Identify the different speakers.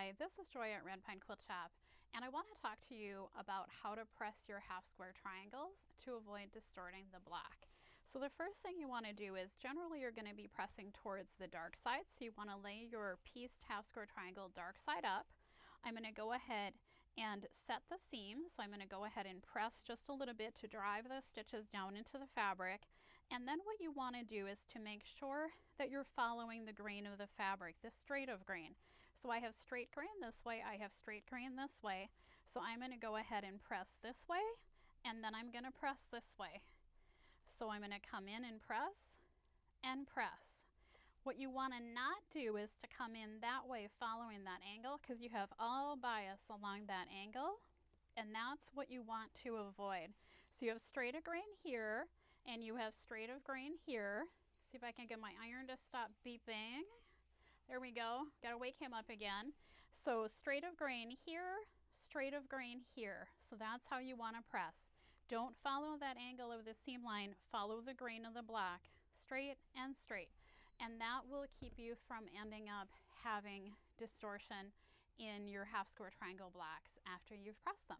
Speaker 1: Hi, this is Joy at Red Pine Quilt Shop, and I want to talk to you about how to press your half square triangles to avoid distorting the block. So the first thing you want to do is generally you're going to be pressing towards the dark side, so you want to lay your pieced half square triangle dark side up. I'm going to go ahead and set the seam, so I'm going to go ahead and press just a little bit to drive those stitches down into the fabric. And then what you want to do is to make sure that you're following the grain of the fabric, the straight of grain. So I have straight grain this way, I have straight grain this way. So I'm going to go ahead and press this way, and then I'm going to press this way. So I'm going to come in and press and press. What you want to not do is to come in that way following that angle, because you have all bias along that angle, and that's what you want to avoid. So you have straight of grain here and you have straight of grain here. See if I can get my iron to stop beeping. There we go. Got to wake him up again. So straight of grain here, straight of grain here. So that's how you want to press. Don't follow that angle of the seam line. Follow the grain of the block. Straight and straight. And that will keep you from ending up having distortion in your half square triangle blocks after you've pressed them.